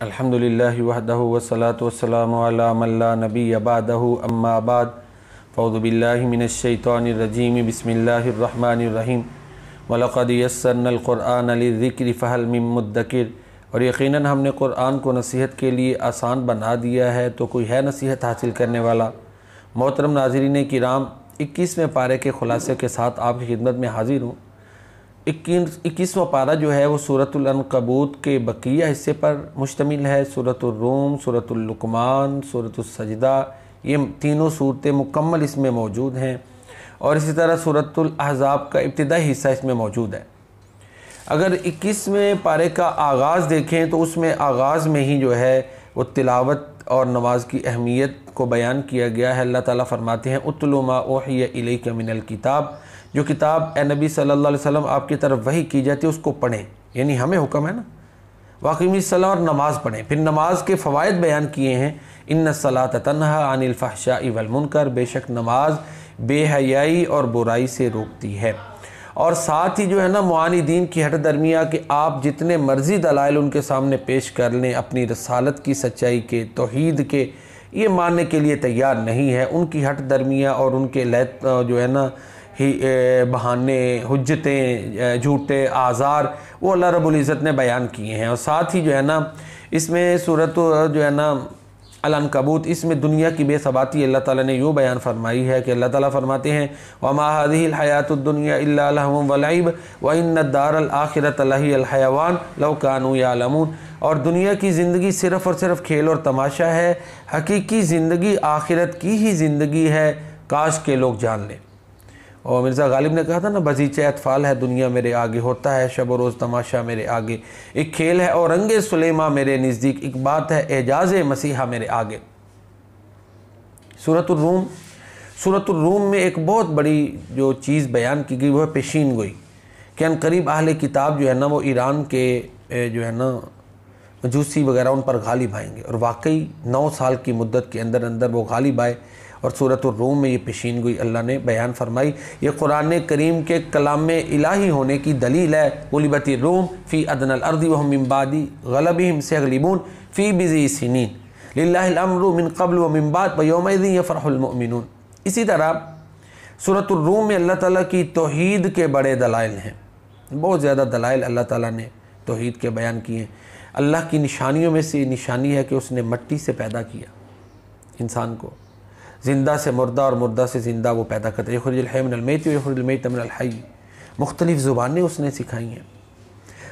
अल्हम्दुलिल्लाहि वहदहु वस्सलातु वस्सलामु अला मन ला नबिय्य बअदहु अम्मा बाद फ़अऊज़ु बिल्लाहि मिनश शैतानिर रजीम बिस्मिल्लाहिर रहमानिर रहीम वलक़द यस्सरनल क़ुरआन लिज़्ज़िक्रि फ़हल मिन मुद्दकिर। और यकीनन हमने क़ुरआन को नसीहत के लिए आसान बना दिया है, तो कोई है नसीहत हासिल करने वाला। मोहतरम नाज़रीन किराम, 21वें पारे के ख़ुलासे के साथ आपकी खिदमत में हाज़िर हूँ। 21वां पारा जो है वो सूरतुल अनकबूत के बकिया हिस्से पर मुश्तमिल है। सूरतुल रूम, सूरतुल लुक़मान, सूरतुल सजदा, ये तीनों सूरतें मुकम्मल इसमें मौजूद हैं। और इसी तरह सूरतुल अहज़ाब का इब्तिदाई हिस्सा इसमें मौजूद है। अगर 21वें पारे का आगाज़ देखें तो उसमें आगाज़ में ही जो है वो तिलावत और नमाज की अहमियत को बयान किया गया है। अल्लाह ताला फरमाते हैं उतलु मा उहिय इलैका मिनल किताब, जो किताब ए नबी सल्लल्लाहु अलैहि वसल्लम आपकी तरफ वही की जाती है उसको पढ़ें, यानी हमें हुक्म है ना। वाक़िमिस सलाह, और नमाज़ पढ़ें। फिर नमाज के फ़वाइद बयान किए हैं। इन्ना सलात तन्हा अनिल फ़हशाइ वल मुनकर, बेशक नमाज बेहयाई और बुराई से रोकती है। और साथ ही जो है ना मुआनिदीन की हट दरमिया कि आप जितने मर्ज़ी दलाइल उनके सामने पेश कर लें, अपनी रसालत की सच्चाई के, तौहीद के, ये मानने के लिए तैयार नहीं है। उनकी हट दरमिया और उनके लैत जो है ना ही बहाने, हुज्जतें, झूठे आज़ार वो अल्लाह रब्बुल इज़्ज़त ने बयान किए हैं। और साथ ही जो है ना इसमें सूरत जो है ना अल-अनकबूत, इसमें दुनिया की बेसबाती अल्लाह ताला ने यूँ बयान फरमाई है कि अल्लाह ताला फरमाते हैं वमा हाज़िहिल हयातुद दुनिया इल्ला लहवुन व लइब व इन्नद दारल आखिरत लहियल हयवान लौ कानू यालमून। और दुनिया की ज़िंदगी सिर्फ़ और सिर्फ खेल और तमाशा है, हकीकी ज़िंदगी आखिरत की ही ज़िंदगी है, काश के लोग जान लें। और मिर्ज़ा गालिब ने कहा था ना, बगीचे अतफ़ाल है दुनिया मेरे आगे, होता है शब रोज़ तमाशा मेरे आगे, एक खेल है और रंगे सुलेमा मेरे नज़दीक, एक बात है एजाज़ मसीहा मेरे आगे। सूरतुल रूम, सूरतुल रूम में एक बहुत बड़ी जो चीज़ बयान की गई वो है पेशीन गोई कि अनकरीब अहले किताब जो है ना वो ईरान के जो है ना मजूसी वगैरह उन पर गालिब आएंगे। और वाकई 9 साल की मुद्दत के अंदर अंदर वो गालिब आए। और सूरतुल रूम में ये पेशीन गोई अल्लाह ने बयान फरमाई। ये कुरान करीम के कलाम इलाही होने की दलील है। गुलिबति रूम फ़ी अदनल अर्दी वहुम मिन बादी गलबिहिम सयग़लिबून फ़ी बिज़ी सिनीन लिल्लाहिल अम्रु मिन क़ब्ल व मिन बाद व यौमइज़िन यफ़रहुल मुमिनून। इसी तरह सूरतुल रूम में अल्लाह ताला की तौहीद के बड़े दलाइल हैं। बहुत ज़्यादा दलाइल अल्लाह ताला ने तौहीद के बयान किए हैं। अल्लाह की निशानियों में से निशानी है कि उसने मिट्टी से पैदा किया इंसान को, ज़िंदा से मुर्दा और मुर्दा से ज़िंदा वो पैदा करता है। युख़रिजुल हय्य मिनल मय्यत व युख़रिजुल मय्यत मिनल हय्य, मुख्तलिफ़ ज़ुबानें उसने सिखाई हैं।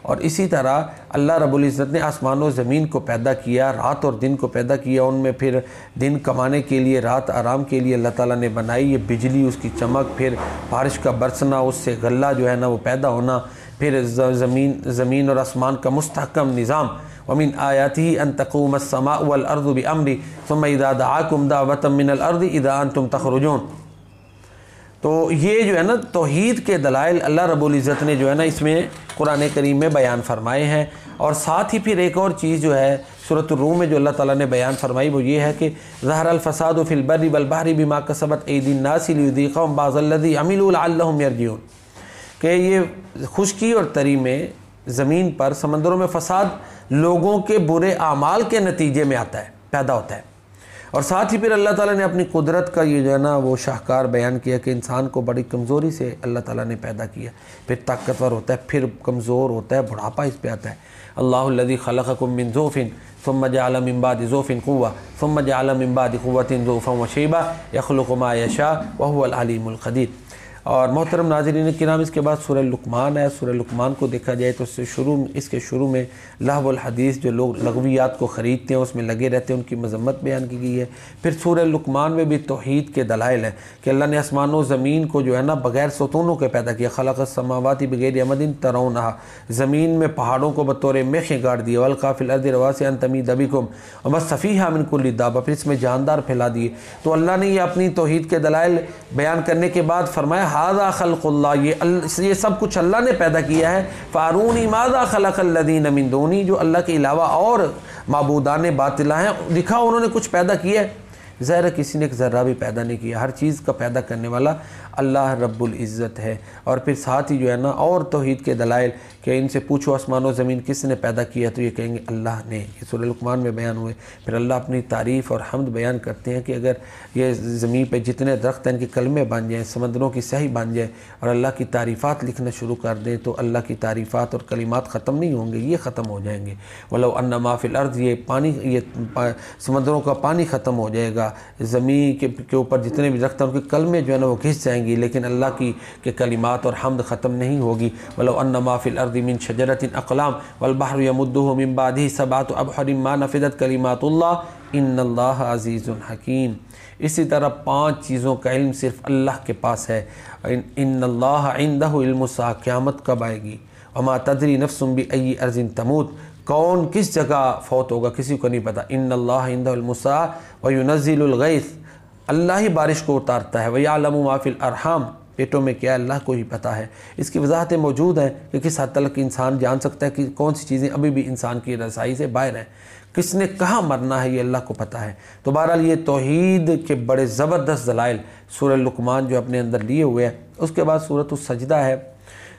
और इसी तरह अल्लाह रब्बुल इज़्ज़त ने आसमान और ज़मीन को पैदा किया, रात और दिन को पैदा किया, उनमें फिर दिन कमाने के लिए, रात आराम के लिए अल्लाह ताला ने बनाई। ये बिजली, उसकी चमक, फिर बारिश का बरसना, उससे गल्ला जो है ना वो पैदा होना, फिर ज़मीन और आसमान का मुस्तहकम निज़ाम। वमिन आयातिही अन तक़ूमस समाअ वल अर्ज़ु बिअम्रिही सुम्मा इज़ा दअाकुम दावतम मिनल अर्ज़ि इज़ा अंतुम तख़रुजून। तो ये जो है ना तौहीद के दलाइल अल्लाह रब्बुल इज़्ज़त ने जो है ना इसमें कुरान करीम में बयान फरमाए हैं। और साथ ही फिर एक और चीज़ जो है सूरतुल रूम में जो अल्लाह ताला ने बयान फरमाई वो ये है कि ज़हरल फ़सादु फ़िल बर्रि वल बहरि बिमा कसबत ऐदिन नासि लियुज़ीक़हुम बअज़ल्लज़ी अमिलू लअल्लहुम यरजिऊन, कि ये खुश्की और तरी में ज़मीन पर, समंदरों में फ़साद लोगों के बुरे आमाल के नतीजे में आता है, पैदा होता है। और साथ ही फिर अल्लाह ताला ने अपनी कुदरत का ये जो है ना वो शाहकार बयान किया कि इंसान को बड़ी कमज़ोरी से अल्लाह ताला ने पैदा किया, फिर ताकतवर होता है, फिर कमज़ोर होता है, बुढ़ापा इस पे आता है। अल्लाहुल्लज़ी खलक़कुम मिन ज़ुफ़िन सुम्मा जअल मिन बादि ज़ुफ़िन क़ुव्वा सुम्मा जअल मिन बादि क़ुव्वतिन ज़ुफ़न व शैबा यख़्लुक़ु मा यशा व हुवल अलीमुल क़दीर। और मोहतरम नाज़रीन किराम, इसके बाद सूरह लुक़मान है। सूरह लुक़मान को देखा जाए तो इसके शुरू में लहवुल हदीस, जो लोग लगवियात को ख़रीदते हैं उसमें लगे रहते हैं, उनकी मज़म्मत बयान की गई है। फिर सूरह लुक़मान में भी तौहीद के दलाइल हैं कि अल्लाह ने आसमान व ज़मीन को जो है ना बग़ैर सतूनों के पैदा किया। ख़लक़स समावाति बिग़ैरि अमदिन तरौनहा, ज़मीन में पहाड़ों को बतौर मेखें गाड़ दिए। वल्क़ा फ़िल अर्दि रवासिया अन तमीद बिकुम व बस्सा फ़ीहा मिन कुल्लि दाब्बा, फिर इसमें जानदार फैला दिए। तो अल्लाह ने ये अपनी तौहीद के दलाइल बयान करने के बाद फरमाया हाज़ा खल्क़ुल्लाह, ये सब कुछ अल्लाह ने पैदा किया है। फ़ारूनी माज़ा खलक़ल्लज़ीन मिन दूनी, जो अल्लाह के अलावा और माबूदान बातिला हैं, दिखाओ उन्होंने कुछ पैदा किया है। ज़ाहिर किसी ने एक ज़र्रा भी पैदा नहीं किया, हर चीज़ का पैदा करने वाला अल्लाह रब्बुल इज़्ज़त है। और फिर साथ ही जो है ना और तौहीद के दलाइल कि इनसे पूछो आसमान और ज़मीन किसने पैदा किया, तो ये कहेंगे अल्लाह ने। ये सूरह लुक़मान में बयान हुए। फिर अल्लाह अपनी तारीफ़ और हम्द बयान करते हैं कि अगर ये ज़मीन पे जितने दरख्त हैं इनके कलमे बन जाएँ, समंदरों की स्याही बन जाए और अल्लाह की तारीफ़ात लिखना शुरू कर दें, तो अल्लाह की तारीफ़ात और कलिमात ख़त्म नहीं होंगे, ये ख़त्म हो जाएंगे। वलो अन्ना मा फिल अर्ज़, ये पानी, ये समंदरों का पानी ख़त्म हो जाएगा, ज़मीन के ऊपर जितने भी दरख्त हैं उनके कलमे जो है ना वो घिस जाएंगी, लेकिन अल्लाह की के कलिमात और हम्द ख़त्म नहीं होगी। वलो अन्ना मा फिल अर्ज़ि मिन शजरतिन अक़लाम वल बहरु यमुद्दुहु मिन बादिही सबअतु अबहरिन मा नफ़िदत कलिमातुल्लाह इन्नल्लाह अज़ीज़ुन हकीम। इसी तरह 5 चीज़ों का इल्म सिर्फ़ अल्लाह के पास है। इन्नल्लाह इंदहु इल्मुस्साअ, क़यामत कब आएगी। वमा तदरी नफ्सुम बिअय्यि अर्ज़िन तमूत, कौन किस जगह फौत होगा किसी को नहीं पता। इन्नल्लाह इंदहु इल्मुस्साअ व युनज़्ज़िलुल गैस, अल्लाह ही बारिश को उतारता है। व यअलमु मा फिल अरहाम, पेटों में क्या अल्लाह को ही पता है। इसकी वजाहतें मौजूद हैं कि किस हद तक इंसान जान सकता है कि कौन सी चीज़ें अभी भी इंसान की रसाई से बाहर हैं, किसने कहाँ मरना है ये अल्लाह को पता है। तो बहरहाल ये तौहीद के बड़े ज़बरदस्त दलाइल सूरह लुक़मान जो अपने अंदर लिए हुए हैं। उसके बाद सूरतुस सजदा है।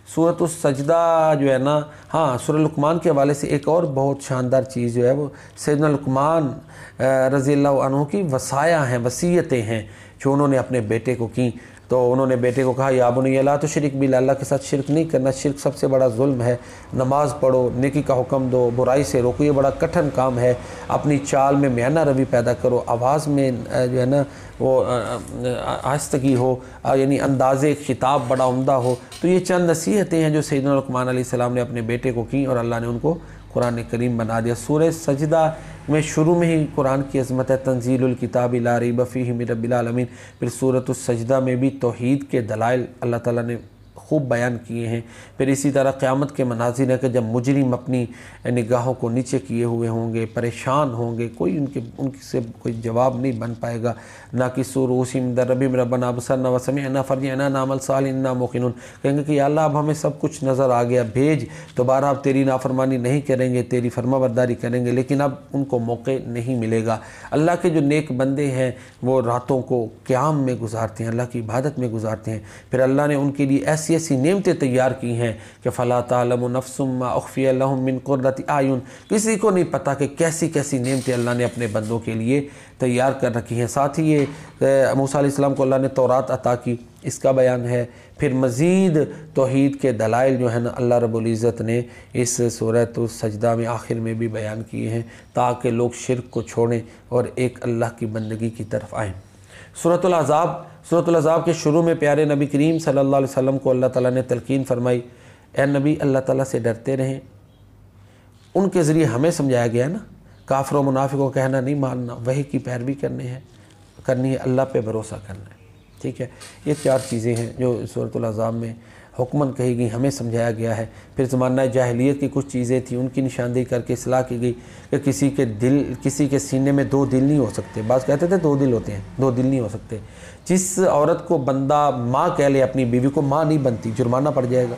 सूरतुस सजदा जो है ना, हाँ, सूरह लुक़मान के हवाले से एक और बहुत शानदार चीज़ जो है वो सैयदना लुक़मान रज़ियल्लाहु अन्हु की वसाया हैं, वसीयतें हैं जो उन्होंने अपने बेटे को की। तो उन्होंने बेटे को कहा, या बुनैया ला तुश्रिक बिल्लाह, अल्लाह के साथ शिरक नहीं करना, शिरक सबसे बड़ा जुल्म है। नमाज पढ़ो, नेकी का हुक्म दो, बुराई से रोको, ये बड़ा कठिन काम है। अपनी चाल में म्याना रवि पैदा करो, आवाज़ में जो है ना वो आहिस्तगी हो, यानी अंदाज़े खिताब बड़ा उम्दा हो। तो ये चंद नसीहतें हैं जो सैयदना लुक़मान अलैहिस्सलाम ने अपने बेटे को की और अल्लाह ने उनको कुरान करीम बना दिया। सूरह सजदा में शुरू में ही कुरान की अज़मत है, तंज़ीलुल किताबि ला रैब फ़ीहि मिन रब्बिल आलमीन। फिर सूरतुस सजदा में भी तौहीद के दलाइल अल्लाह ताला ने खूब बयान किए हैं। फिर इसी तरह क़यामत के मनाज़िर है कि जब मुजरिम अपनी निगाहों को नीचे किए हुए होंगे, परेशान होंगे, कोई उनसे कोई जवाब नहीं बन पाएगा। ना कि सूरूसिम दरबिम रब्बना अबसरना व समिअना फरजिअना नअमल सालिहन इन्ना मूक़िनून, कहेंगे कि या अल्लाह अब हमें सब कुछ नज़र आ गया, भेज, दोबारा अब तेरी नाफरमानी नहीं करेंगे, तेरी फरमाबरदारी करेंगे। लेकिन अब उनको मौके नहीं मिलेगा। अल्लाह के जो नेक बंदे हैं वो रातों को क़याम में गुजारते हैं, अल्लाह की इबादत में गुजारते हैं। फिर अल्लाह ने उनके लिए ऐसी ऐसी नेमतें तैयार की हैं कि फ़ला तालमु नफ्सुम मा उख़फ़िय लहुम मिन क़ुर्रति आयुन, किसी को नहीं पता कि कैसी कैसी नेमतें अल्लाह ने अपने बंदों के लिए तैयार कर रखी हैं। साथ ही ये मूसा अलैहिस्सलाम को अल्लाह ने तौरात अता की, इसका बयान है। फिर मज़ीद तौहीद के दलाइल जो है ना अल्लाह रब्बुल इज़्ज़त ने इस सूरतुस सजदा में आखिर में भी बयान किए हैं, ताकि लोग शिरक को छोड़ें और एक अल्लाह की बंदगी की तरफ आएँ। सूरतुल अज़ाब, सूरतुल अज़ाब के शुरू में प्यारे नबी करीम सल्लल्लाहु अलैहि वसल्लम को अल्लाह ताला ने तलकीन फरमाई, ए नबी अल्लाह ताला से डरते रहें। उनके ज़रिए हमें समझाया गया ना, काफ़िर और मुनाफिकों को कहना नहीं मानना, वही की पैरवी करनी है, अल्लाह पे भरोसा करना है। ठीक है, ये 4 चीज़ें हैं जो सूरतुल अज़ाब में हुक्मन कही गई, हमें समझाया गया है। फिर ज़माना जाहिलियत की कुछ चीज़ें थी, उनकी निशानदेही करके इस्लाह की गई कि किसी के सीने में 2 दिल नहीं हो सकते। बाज़ कहते थे 2 दिल होते हैं, 2 दिल नहीं हो सकते। जिस औरत को बंदा माँ कह ले अपनी बीवी को, माँ नहीं बनती, जुर्माना पड़ जाएगा।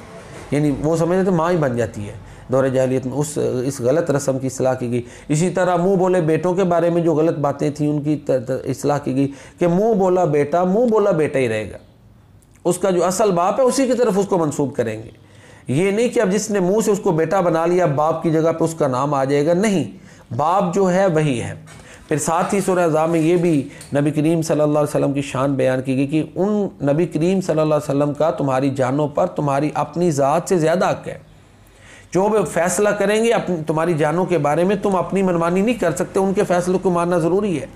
यानी वो समझते थे माँ ही बन जाती है। दौर जाहिलियत में इस गलत रस्म की इस्लाह की गई। इसी तरह मुँह बोले बेटों के बारे में जो गलत बातें थीं उनकी इस्लाह की गई कि मुँह बोला बेटा ही रहेगा, उसका जो असल बाप है उसी की तरफ उसको मंसूब करेंगे। ये नहीं कि अब जिसने मुंह से उसको बेटा बना लिया बाप की जगह पे उसका नाम आ जाएगा, नहीं, बाप जो है वही है। फिर साथ ही सूरह अज़ाब में ये भी नबी करीम सल्लल्लाहु अलैहि वसल्लम की शान बयान की गई कि उन नबी करीम सल्लल्लाहु अलैहि वसल्लम का तुम्हारी जानों पर तुम्हारी अपनी ज़ात से ज़्यादा हक़ है। जो भी फैसला करेंगे अपनी तुम्हारी जानों के बारे में, तुम अपनी मनमानी नहीं कर सकते, उनके फैसलों को मानना ज़रूरी है।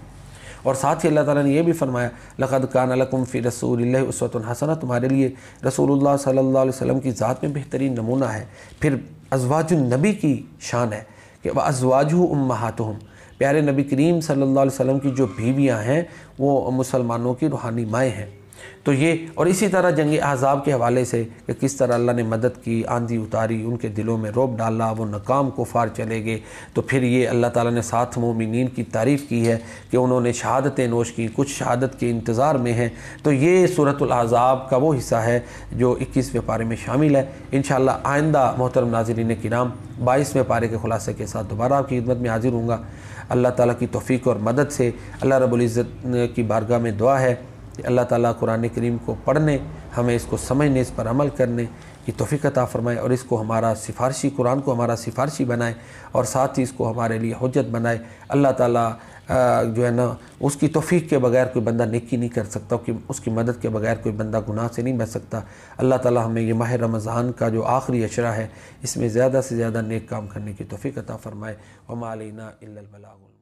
और साथ ही अल्लाह ताला ने यह भी फरमाया, लक़द कान लकुम फ़ी रसूलिल्लाहि उस्वतुन हसना, तुम्हारे लिए रसूलुल्लाह सल्लल्लाहु अलैहि वसल्लम की ज़ात में बेहतरीन नमूना है। फिर अज़वाजुन नबी की शान है कि व अज़वाजुहु उम्महातुहुम, प्यारे नबी करीम सल्लल्लाहु अलैहि वसल्लम की जो बीवियाँ हैं वो मुसलमानों की रूहानी माएँ हैं। तो ये, और इसी तरह जंग अहज़ाब के हवाले से कि किस तरह अल्लाह ने मदद की, आंधी उतारी, उनके दिलों में रौब डाला, वो नाकाम कुफ़ार चले गए। तो फिर ये अल्लाह ताला ने साथ मोमिनीन की तारीफ़ की है कि उन्होंने शहादतें नोश की, कुछ शहादत के इंतज़ार में हैं। तो ये सूरतुल अहज़ाब का वो हिस्सा है जो 21वें पारे में शामिल है। इंशाअल्लाह आइंदा मोहतरम नाज़रीन किराम 22वें पारे के खुलासे के साथ दोबारा आपकी खिदमत में हाजिर होऊंगा। अल्लाह ताला की तौफ़ीक़ और मदद से अल्लाह रब्बुल इज़्ज़त की बारगाह में दुआ है कि अल्लाह ताला कुरान करीम को पढ़ने, हमें इसको समझने, इस पर अमल करने की तौफीक अता फ़रमाए और इसको हमारा सिफारशी, कुरान को हमारा सिफारशी बनाए और साथ ही इसको हमारे लिए हुज्जत बनाए। अल्लाह ताला जो है ना उसकी तौफीक के बगैर कोई बंदा नेकी नहीं कर सकता, कि उसकी मदद के बगैर कोई बंदा गुनाह से नहीं बच सकता। अल्लाह ताला हमें ये माह रमज़ान का जो आखिरी अशरा है इसमें ज़्यादा से ज़्यादा नेक काम करने की तौफीक अता फ़रमाए। वमा अलैना इल्लल बलागुल।